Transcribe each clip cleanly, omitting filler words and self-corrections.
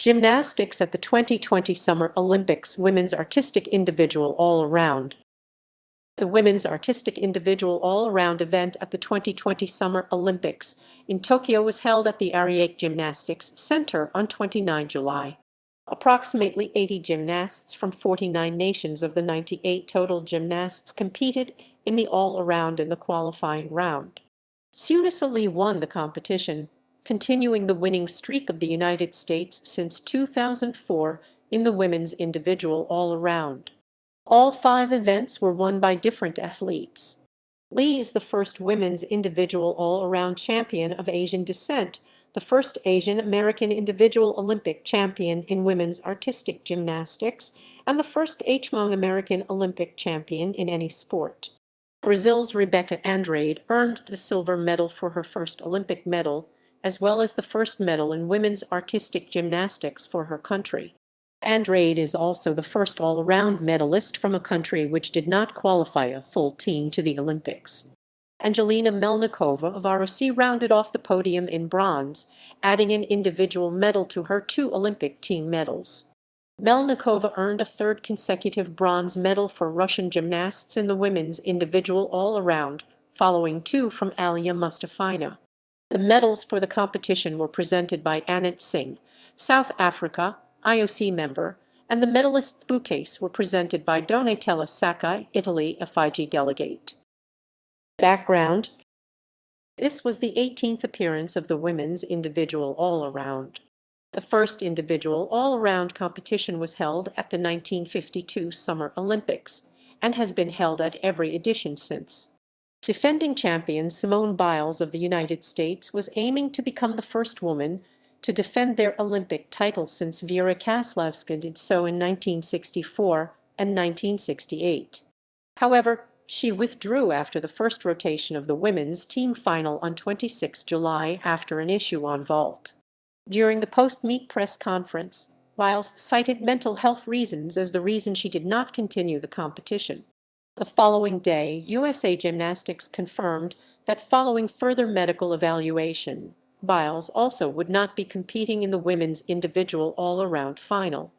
Gymnastics at the 2020 Summer Olympics Women's Artistic Individual All-Around. The Women's Artistic Individual All-Around event at the 2020 Summer Olympics in Tokyo was held at the Ariake Gymnastics Centre on 29 July. Approximately 80 gymnasts from 49 nations of the 98 total gymnasts competed in the all-around in the qualifying round. Sunisa Lee won the competition, continuing the winning streak of the United States since 2004 in the women's individual all-around. All 5 events were won by different athletes. Lee is the first women's individual all-around champion of Asian descent, the first Asian-American individual Olympic champion in women's artistic gymnastics, and the first Hmong-American Olympic champion in any sport. Brazil's Rebeca Andrade earned the silver medal for her first Olympic medal, as well as the first medal in women's artistic gymnastics for her country. Andrade is also the first all-around medalist from a country which did not qualify a full team to the Olympics. Angelina Melnikova of ROC rounded off the podium in bronze, adding an individual medal to her 2 Olympic team medals. Melnikova earned a 3rd consecutive bronze medal for Russian gymnasts in the women's individual all-around, following 2 from Aliya Mustafina. The medals for the competition were presented by Anant Singh, South Africa, IOC member, and the medalist bouquets were presented by Donatella Sakai, Italy, a Fiji delegate. Background: this was the 18th appearance of the women's individual all-around. The first individual all-around competition was held at the 1952 Summer Olympics and has been held at every edition since. Defending champion Simone Biles of the United States was aiming to become the first woman to defend their Olympic title since Vera Kaslowska did so in 1964 and 1968. However, she withdrew after the first rotation of the women's team final on 26 July after an issue on vault. During the post-meet press conference, Biles cited mental health reasons as the reason she did not continue the competition. The following day, USA Gymnastics confirmed that following further medical evaluation, Biles also would not be competing in the women's individual all-around final.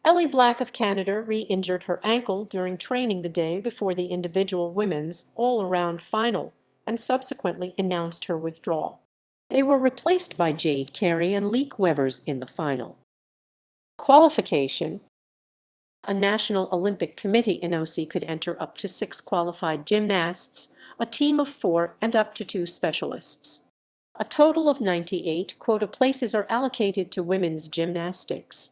Ellie Black of Canada re-injured her ankle during training the day before the individual women's all-around final and subsequently announced her withdrawal. They were replaced by Jade Carey and Leek Wevers in the final. Qualification: a National Olympic Committee NOC could enter up to 6 qualified gymnasts, a team of 4, and up to 2 specialists. A total of 98 quota places are allocated to women's gymnastics.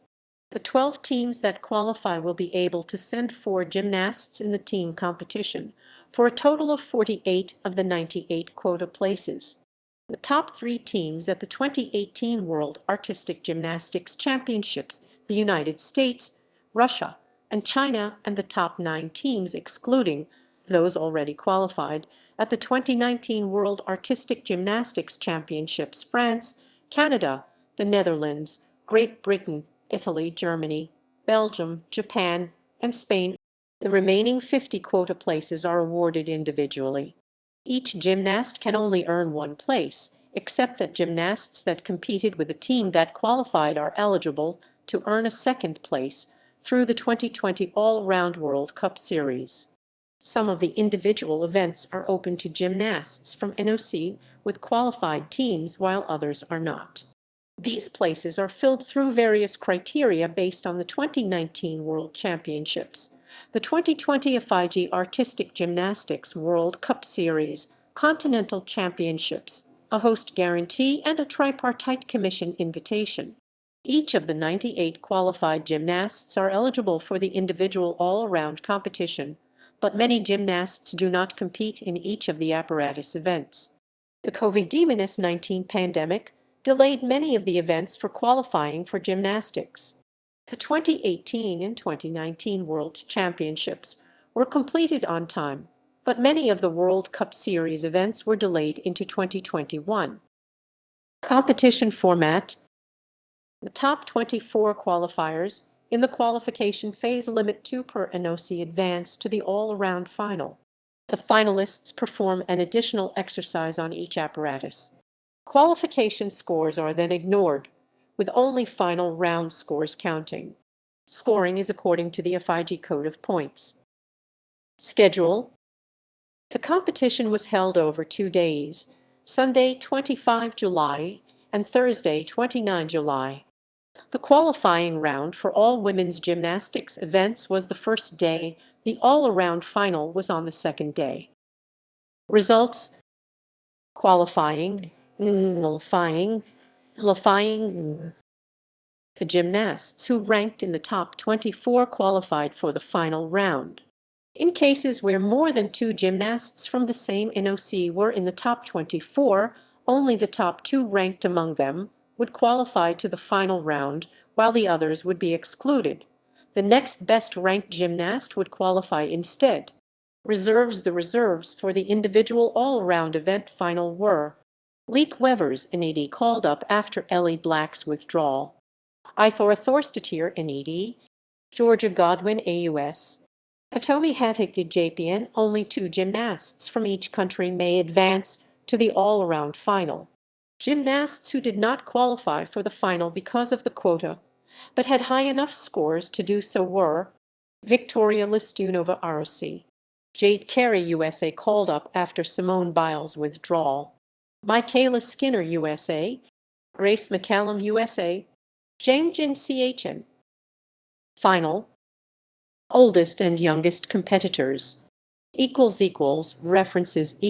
The 12 teams that qualify will be able to send 4 gymnasts in the team competition, for a total of 48 of the 98 quota places. The top 3 teams at the 2018 World Artistic Gymnastics Championships, the United States, Russia, and China, and the top 9 teams, excluding those already qualified, at the 2019 World Artistic Gymnastics Championships, France, Canada, the Netherlands, Great Britain, Italy, Germany, Belgium, Japan, and Spain. The remaining 50 quota places are awarded individually. Each gymnast can only earn 1 place, except that gymnasts that competed with a team that qualified are eligible to earn a 2nd place through the 2020 All-Round World Cup Series. Some of the individual events are open to gymnasts from NOC with qualified teams, while others are not. These places are filled through various criteria based on the 2019 World Championships, the 2020 Fiji Artistic Gymnastics World Cup Series, Continental Championships, a host guarantee, and a tripartite commission invitation. Each of the 98 qualified gymnasts are eligible for the individual all-around competition, but many gymnasts do not compete in each of the apparatus events. The COVID-19 pandemic delayed many of the events for qualifying for gymnastics. The 2018 and 2019 World Championships were completed on time, but many of the World Cup Series events were delayed into 2021. Competition format: the top 24 qualifiers in the qualification phase limit 2 per NOC advance to the all-around final. The finalists perform an additional exercise on each apparatus. Qualification scores are then ignored, with only final round scores counting. Scoring is according to the FIG Code of Points. Schedule. The competition was held over 2 days, Sunday 25 July and Thursday 29 July. The qualifying round for all women's gymnastics events was the first day. The all-around final was on the second day. Results. Qualifying. The gymnasts who ranked in the top 24 qualified for the final round. In cases where more than 2 gymnasts from the same NOC were in the top 24, only the top 2 ranked among them would qualify to the final round, while the others would be excluded. The next best ranked gymnast would qualify instead. The reserves for the individual all-around event final were Leek Wevers Andrade called up after Ellie Black's withdrawal. Ithor Thorstetir Andrade, Georgia Godwin AUS. Atomi Hatik Djapien. Only 2 gymnasts from each country may advance to the all-around final. Gymnasts who did not qualify for the final because of the quota, but had high enough scores to do so were Victoria Listunova ROC, Jade Carey USA called up after Simone Biles' withdrawal, Michaela Skinner USA, Grace McCallum USA, Jane Jin CHN. Final. Oldest and youngest competitors. References.